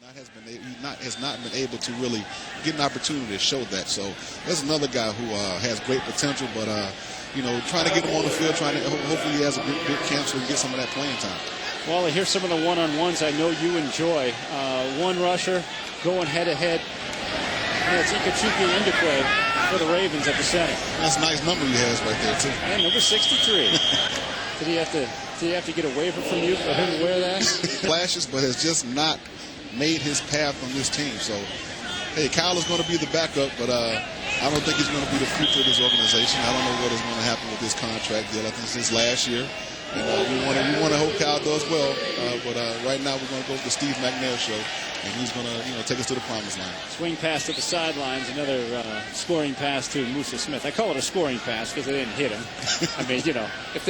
Has not been able to really get an opportunity to show that. So there's another guy who has great potential, but trying to get him on the field, hopefully he has a good camp so he can get some of that playing time. Well, here's some of the one-on-ones I know you enjoy. One rusher going head-to-head. It's Ikechukwu Ndukwe for the Ravens at the center. That's a nice number he has right there, too. And number 63. Did he have to get a waiver from you for him to wear that? Flashes, but has just not made his path on this team. So, hey, Kyle is going to be the backup, but I don't think he's going to be the future of this organization. I don't know what is going to happen with this contract deal. I think it's his last year. And we want to hope Kyle does well, but right now we're going to go with the Steve McNair show, and he's going to take us to the promised line. Swing pass to the sidelines, another scoring pass to Musa Smith. I call it a scoring pass because they didn't hit him. I mean, if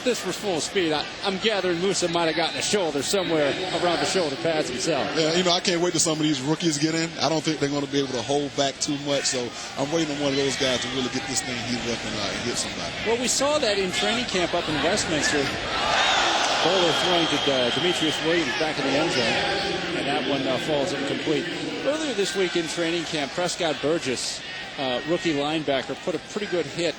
this were full speed, I'm gathering Musa might have gotten a shoulder somewhere around the shoulder pads himself. Yeah, I can't wait till some of these rookies get in. I don't think they're going to be able to hold back too much, so I'm waiting on one of those guys to really get this thing heated up and hit somebody. Well, we saw that in training camp up in Westminster. Bowler throwing to Demetrius Williams back in the end zone, and that one falls incomplete. Earlier this week in training camp, Prescott Burgess, rookie linebacker, put a pretty good hit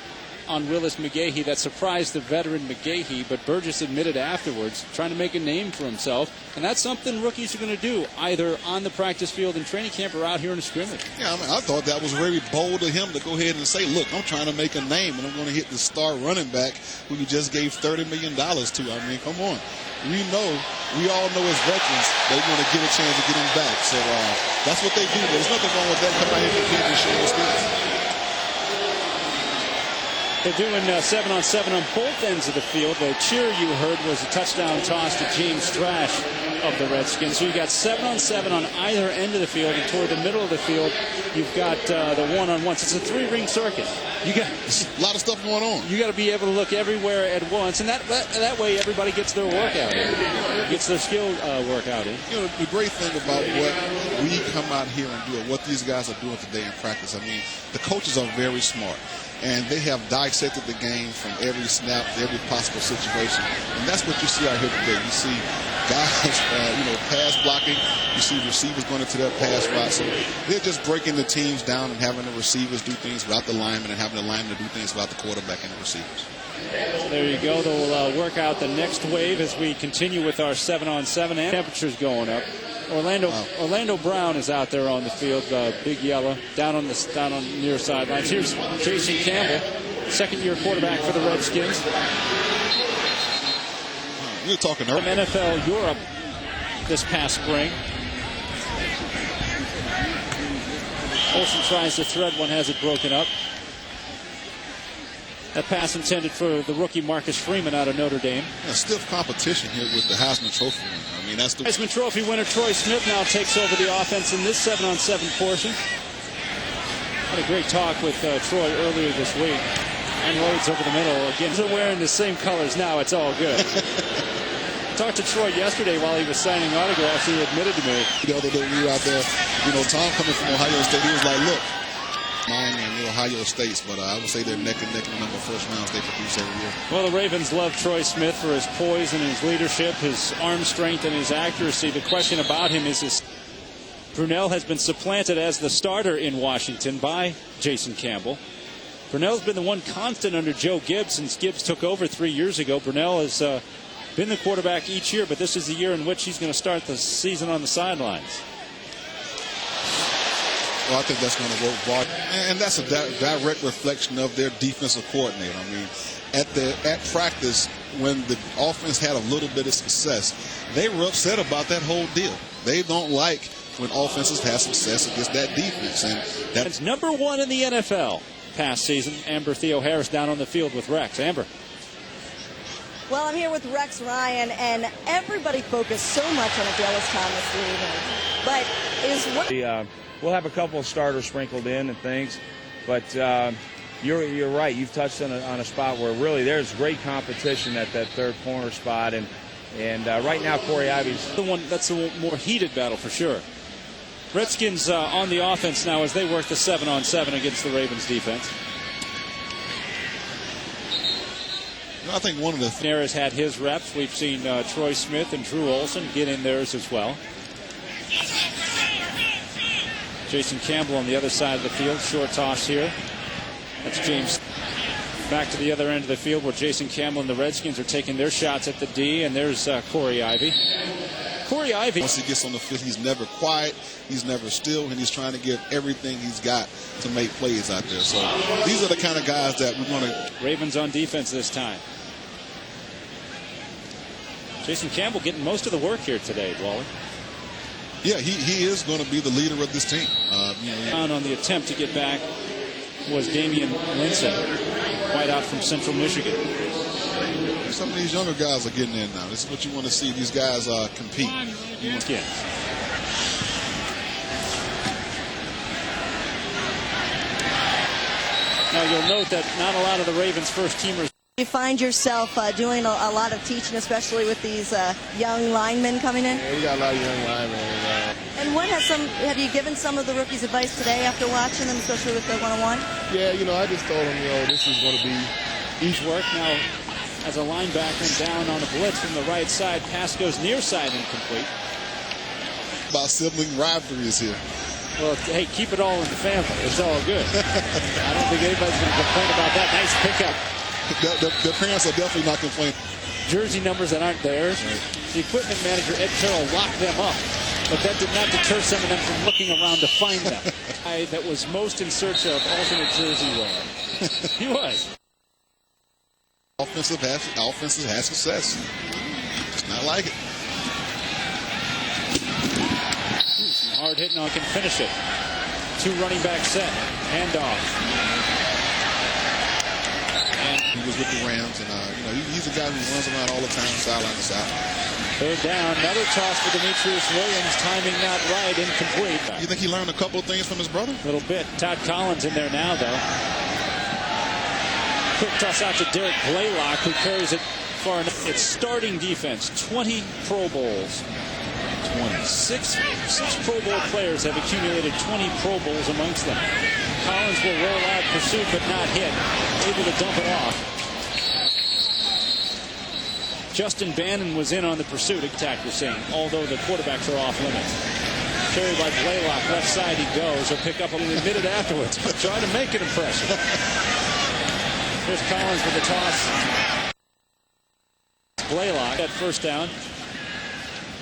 on Willis McGahee that surprised the veteran McGahee, but Burgess admitted afterwards, trying to make a name for himself, and that's something rookies are going to do, either on the practice field in training camp or out here in a scrimmage. Yeah, I thought that was very bold of him to go ahead and say, look, I'm trying to make a name, and I'm going to hit the star running back who you just gave $30 million to. I mean, come on. We all know as veterans, they're going to get a chance to get him back. So that's what they do. There's nothing wrong with that. Come out here and compete and show your skills. They're doing 7-on-7 on both ends of the field. The cheer you heard was a touchdown toss to James Trash of the Redskins. So you got 7-on-7 on either end of the field, and toward the middle of the field, you've got the one-on-ones. It's a three-ring circuit. You got a lot of stuff going on. You got to be able to look everywhere at once, and that way everybody gets their workout in, gets their skill workout in. The great thing about what we come out here and do, and what these guys are doing today in practice, I mean, the coaches are very smart. And they have dissected the game from every snap, every possible situation. And that's what you see out here today. You see guys, pass blocking. You see receivers going into their pass route. So they're just breaking the teams down and having the receivers do things without the linemen, and having the linemen do things without the quarterback and the receivers. There you go. They'll work out the next wave as we continue with our 7-on-7. And temperatures going up. Orlando Brown is out there on the field, big yellow, down on near sidelines. Here's Jason Campbell, second-year quarterback for the Redskins. You're talking from NFL Europe this past spring. Olsen tries to thread one, has it broken up. That pass intended for the rookie Marcus Freeman out of Notre Dame. Stiff competition here with the Heisman Trophy. I mean, that's the Heisman Trophy winner Troy Smith now takes over the offense in this 7-on-7 portion. Had a great talk with Troy earlier this week. And Rhodes over the middle. Again, they're wearing the same colors now. It's all good. Talked to Troy yesterday while he was signing autographs. He admitted to me. The other day we were out there, Tom coming from Ohio State, he was like, look, Miami and Ohio States, but I would say they're neck and neck in the number of first rounds they produce every year. Well, the Ravens love Troy Smith for his poise and his leadership, his arm strength and his accuracy. The question about him is Brunell has been supplanted as the starter in Washington by Jason Campbell. Brunell's been the one constant under Joe Gibbs since Gibbs took over 3 years ago. Brunell has been the quarterback each year, but this is the year in which he's going to start the season on the sidelines. Well, I think that's going to work. And that's a direct reflection of their defensive coordinator. I mean, at practice, when the offense had a little bit of success, they were upset about that whole deal. They don't like when offenses have success against that defense. And that's number one in the NFL past season. Amber Theo-Harris down on the field with Rex. Amber. Well, I'm here with Rex Ryan, and everybody focused so much on Dallas Thomas leaving. But is what... We'll have a couple of starters sprinkled in and things, but you're right. You've touched on a spot where really there's great competition at that third corner spot, and right now Corey Ivy's the one that's the more heated battle for sure. Redskins on the offense now as they work the 7-on-7 against the Ravens defense. I think one of the Nair has had his reps. We've seen Troy Smith and Drew Olsen get in theirs as well. Jason Campbell on the other side of the field. Short toss here. That's James. Back to the other end of the field where Jason Campbell and the Redskins are taking their shots at the D. And there's Corey Ivy. Corey Ivy. Once he gets on the field, he's never quiet, he's never still, and he's trying to give everything he's got to make plays out there. So these are the kind of guys that we're going to. Ravens on defense this time. Jason Campbell getting most of the work here today, Waller. Yeah, he is going to be the leader of this team. On the attempt to get back was Damian Linson, right out from Central Michigan. Some of these younger guys are getting in now. This is what you want to see. These guys compete. Now you'll note that not a lot of the Ravens first teamers. You find yourself doing a lot of teaching, especially with these young linemen coming in? Yeah, we got a lot of young linemen. And have you given some of the rookies advice today after watching them, especially with the one-on-one? Yeah, I just told them, this is going to be each work. Now, as a linebacker down on a blitz from the right side, pass goes near side incomplete. About sibling rivalries here. Well, hey, keep it all in the family. It's all good. I don't think anybody's going to complain about that. Nice pickup. The parents are definitely not complaining. Jersey numbers that aren't theirs. The equipment manager, Ed Carroll, locked them up. But that did not deter some of them from looking around to find them. That was most in search of alternate jersey wear. He was. Offensive has success. It's not like it. Hard hit now, can finish it. Two running back set. Handoff. He was with the Rams, and he's a guy who runs around all the time, sideline to sideline. Third down, another toss for Demetrius Williams, timing not right, incomplete. You think he learned a couple of things from his brother? A little bit. Todd Collins in there now, though. Quick toss out to Derek Blaylock, who carries it far enough. It's starting defense, 20 Pro Bowls. 20. Six Pro Bowl players have accumulated 20 Pro Bowls amongst them. Collins will roll out, pursuit but not hit. Able to dump it off. Justin Bannon was in on the pursuit, attack was saying, although the quarterbacks are off limits. Carried by Blaylock, left side he goes. He'll pick up a minute afterwards. Try to make it impressive. Here's Collins with the toss. Blaylock at first down.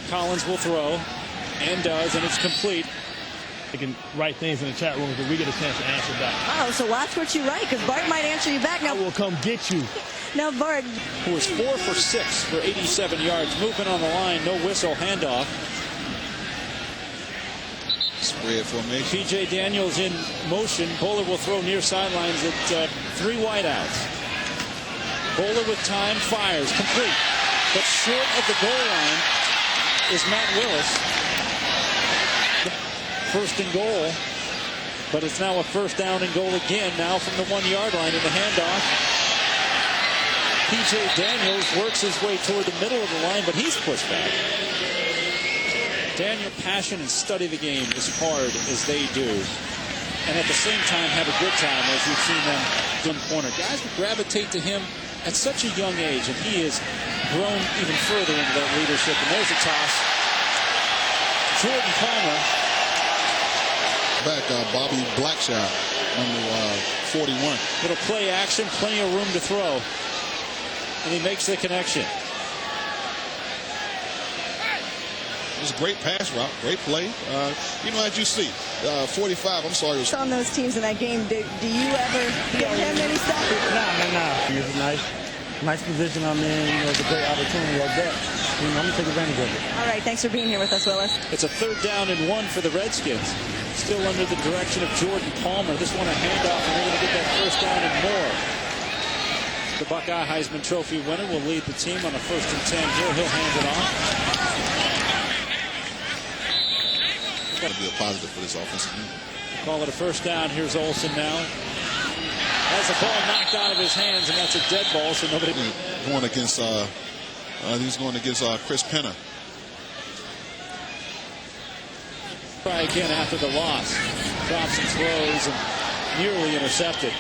Collins will throw, and does, and it's complete. They can write things in the chat room because we get a chance to answer back. Oh, so watch what you write, because Bart might answer you back. Now, I will come get you. Now, Bart. Who was 4 for 6 for 87 yards. Movement on the line, no whistle, handoff. Spread formation. P.J. Daniels in motion. Bowler will throw near sidelines at 3 wideouts. Bowler with time, fires, complete. But short of the goal line is Matt Willis. First and goal, but it's now a first down and goal again, now from the 1-yard line in the handoff. P.J. Daniels works his way toward the middle of the line, but he's pushed back. Daniel, passion and study the game as hard as they do, and at the same time have a good time, as we've seen them do in corner. Guys would gravitate to him at such a young age, and he has grown even further into that leadership. And there's a toss. Jordan Palmer. Back, Bobby Blackshaw, number 41. Little play action, plenty of room to throw. And he makes the connection. It was a great pass route, great play. As you see, 45, I'm sorry. On those teams in that game, do you ever give him any stuff? Nah. It's a nice position I'm in. It's a great opportunity like that. I'm going to take advantage of it. All right, thanks for being here with us, Willis. It's a third down and 1 for the Redskins. Still under the direction of Jordan Palmer. This one a handoff, and they're going to get that first down and more. The Buckeye Heisman Trophy winner will lead the team on a 1st and 10 here. He'll hand it off. It's got to be a positive for this offensive team. Call it a first down. Here's Olsen now. Has the ball knocked out of his hands, and that's a dead ball, so nobody... Going against, he's going against Chris Penna. Try again after the loss. Drops and throws and nearly intercepted.